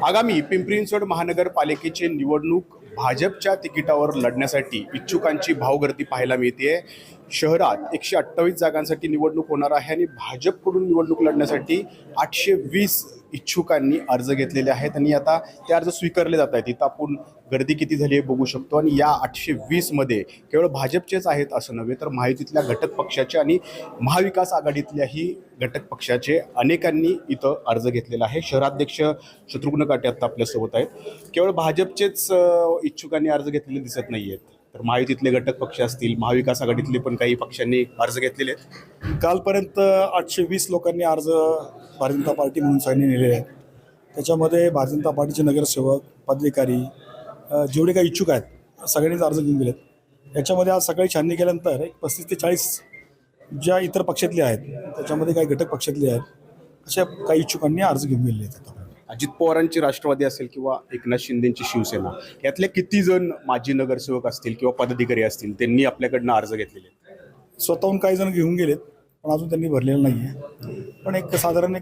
आगामी पिंपरी चिंचवड महानगरपालिकेची निवडणूक भाजपच्या तिकिटावर लढण्यासाठी इच्छुकांची भावगर्दी पाहायला मिळते। शहरात 128 जागांसाठी निवडणूक होणार आहे आणि भाजपकडून निवडणूक लढण्यासाठी 820 इच्छुकांनी अर्ज घेतलेले आहेत आणि आता ते अर्ज स्वीकारले जात आहेत। इथं आपण गर्दी किती झाली आहे बघू शकतो आणि या 820 मध्ये केवळ भाजपचेच आहेत असं नव्हे तर महायुतीतल्या घटक पक्षाचे आणि महाविकास आघाडीतल्याही घटक पक्षाचे अनेकांनी इथं अर्ज घेतलेला आहे। शहराध्यक्ष शत्रुघ्न काटे आता आपल्यासोबत आहेत। केवळ भाजपचेच इच्छुकांनी अर्ज घेतलेले दिसत नाही आहेत, तर महायुतीतले घटक पक्ष असतील, महाविकास आघाडीतले पण काही पक्षांनी अर्ज घेतलेले आहेत। कालपर्यंत 820 लोकांनी अर्ज भारतीय जनता पार्टी म्हणून साईन नेलेले आहेत। त्याच्यामध्ये भारतीय जनता पार्टीचे नगरसेवक, पदाधिकारी जेवढे काही इच्छुक आहेत सगळ्यांनीच अर्ज घेऊन गेलेत। याच्यामध्ये आज सकाळी छाननी केल्यानंतर एक 35 ते 40 ज्या इतर पक्षातले आहेत, त्याच्यामध्ये काही घटक पक्षातले आहेत, अशा काही इच्छुकांनी अर्ज घेऊन गेलेले आहेत। अजित पवारांची राष्ट्रवादी असेल किंवा एकनाथ शिंदेची शिवसेना, यातले किती जण माजी नगरसेवक असतील किंवा पदाधिकारी असतील त्यांनी आपल्याकडनं अर्ज घेतलेले आहेत? स्वतःहून काही जण घेऊन गेलेत पण अजून त्यांनी भरलेलं नाही आहे। पण साधारण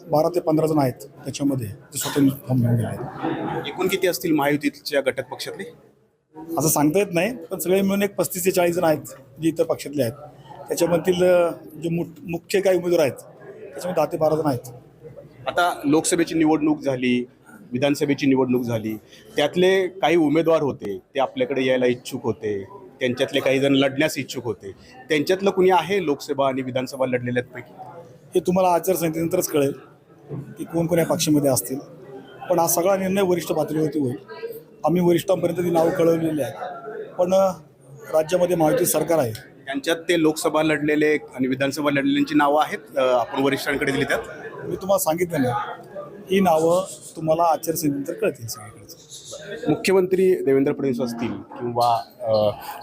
12 ते 15 जण आहेत त्याच्यामध्ये ते स्वतः फॉर्म घेऊन गेले आहेत। एकूण किती असतील महायुतीच्या घटक पक्षातले असं सांगता येत नाही, पण सगळे मिळून 35 ते 40 जण आहेत जे इतर पक्षातले आहेत। त्याच्यामधील जे मुख्य काही उमेदवार आहेत त्याच्यामध्ये 10 ते 12 जण आहेत। आता लोकसभेची निवडणूक झाली, विधानसभेची निवडणूक झाली, त्यातले काही उमेदवार होते ते आपल्याकडे यायला इच्छुक होते, त्यांच्यातले काही जण लढण्यास इच्छुक होते, त्यांच्यातलं कुणी आहे लोकसभा आणि विधानसभा लढलेल्यापैकी? हे तुम्हाला आचारसंहितेनंतरच कळेल की कोण कोण या पक्षामध्ये असतील, पण हा सगळा निर्णय वरिष्ठ पातळीवरती होईल। आम्ही वरिष्ठांपर्यंत ती नावं कळवलेली आहेत, पण राज्यामध्ये महायुती सरकार आहे, त्यांच्यात ते लोकसभा लढलेले आणि विधानसभा लढलेल्यांची नावं आहेत, आपण वरिष्ठांकडे दिली त्यात? मी तुम्हाला सांगितलं नाही, ही नावं तुम्हाला आचारसंहितेनंतर कळतील सगळीकडे। मुख्यमंत्री देवेंद्र फडणवीस असतील किंवा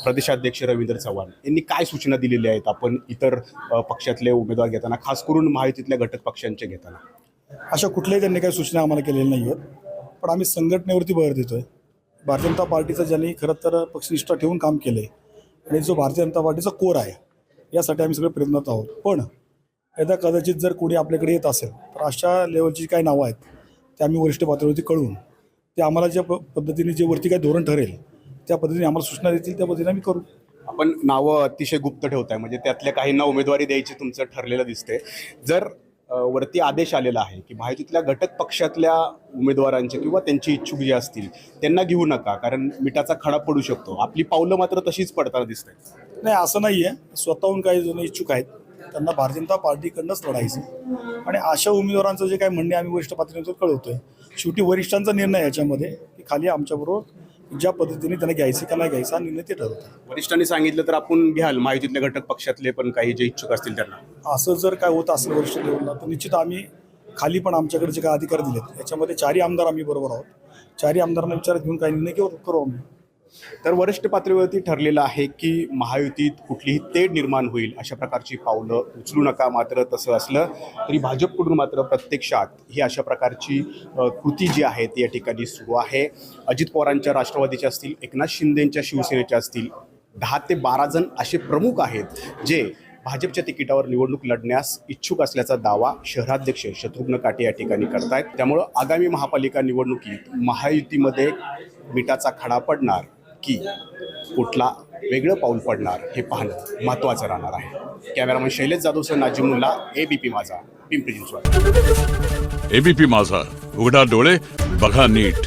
प्रदेशाध्यक्ष रवींद्र चव्हाण यांनी काय सूचना दिलेल्या आहेत आपण इतर पक्षातले उमेदवार घेताना, खास करून महायुतीतल्या घटक पक्षांचे घेताना? अशा कुठल्याही त्यांनी काही सूचना आम्हाला केलेल्या नाही आहेत, पण आम्ही संघटनेवरती भर देतो आहे। भारतीय जनता पार्टीचं ज्यांनी खरं तर पक्षनिष्ठा ठेवून काम केलं आहे आणि जो भारतीय जनता पार्टीचा कोर आहे यासाठी आम्ही सगळे प्रयत्नात आहोत। पण एकदा कदाचित जर कोणी आपल्याकडे येत असेल तर अशा लेवलची काही नावं आहेत ते आम्ही वरिष्ठ पातळीवरती कळवून ते आम्हाला ज्या पद्धतीने जे वरती काही धोरण ठरेल त्या पद्धतीने आम्हाला सूचना देतील, त्या पद्धतीने आम्ही करू। आपण नावं अतिशय गुप्त ठेवताय, म्हणजे त्यातल्या काहींना उमेदवारी द्यायची तुमचं ठरलेलं दिसते। जर वरती आदेश आलेला आहे की महायुतीतल्या घटक पक्षातल्या उमेदवारांचे किंवा त्यांची इच्छुक जे असतील त्यांना घेऊ नका, कारण मिठाचा खडा पडू शकतो, आपली पावलं मात्र तशीच पडताना दिसत आहेत? नाही, असं नाही आहे। स्वतःहून काही जण इच्छुक आहेत त्यांना भारतीय जनता पार्टीकडनंच लढायचं आणि अशा उमेदवारांचं जे काही म्हणणे आम्ही वरिष्ठ पातळीवर कळवतोय। शेवटी वरिष्ठांचा निर्णय याच्यामध्ये की खाली आमच्याबरोबर ज्या पद्धतीने त्यांना घ्यायचं का नाही घ्यायचा निर्णय ते ठरवतात। वरिष्ठांनी सांगितलं तर आपण घ्याल महायुतीतल्या घटक पक्षातले पण काही जे इच्छुक असतील त्यांना? असं जर काय होत असेल वरिष्ठ लेवलला तर निश्चित आम्ही खाली पण आमच्याकडे जे काही अधिकार दिलेत याच्यामध्ये 4 आमदार आम्ही बरोबर आहोत। 4 आमदारांना विचारात घेऊन काही निर्णय करू आम्ही। तर वरिष्ठ पातळीवरती ठरलेलं आहे की महायुतीत कुठलीही तेढ निर्माण होईल अशा प्रकारची पावलं उचलू नका। मात्र तसं असलं तरी भाजपकडून मात्र प्रत्यक्षात ही अशा प्रकारची कृती जी आहे ती या ठिकाणी सुरू आहे। अजित पवारांच्या राष्ट्रवादीच्या असतील, एकनाथ शिंदेंच्या शिवसेनेच्या असतील, 10 ते 12 जण असे प्रमुख आहेत जे भाजपच्या तिकिटावर निवडणूक लढण्यास इच्छुक असल्याचा दावा शहराध्यक्ष शत्रुघ्न काटे या ठिकाणी करतायत। त्यामुळं आगामी महापालिका निवडणुकीत महायुतीमध्ये मिठाचा खडा पडणार की कुठला वेगळं पाऊल पडणार हे पाहणं महत्त्वाचं राहणार आहे। कॅमेरामन शैलेश जाधवसह नाजिमुल्ला, एबीपी माझा, पिंपरी चिंचवड। एबीपी माझा, उघडा डोळे बघा नीट।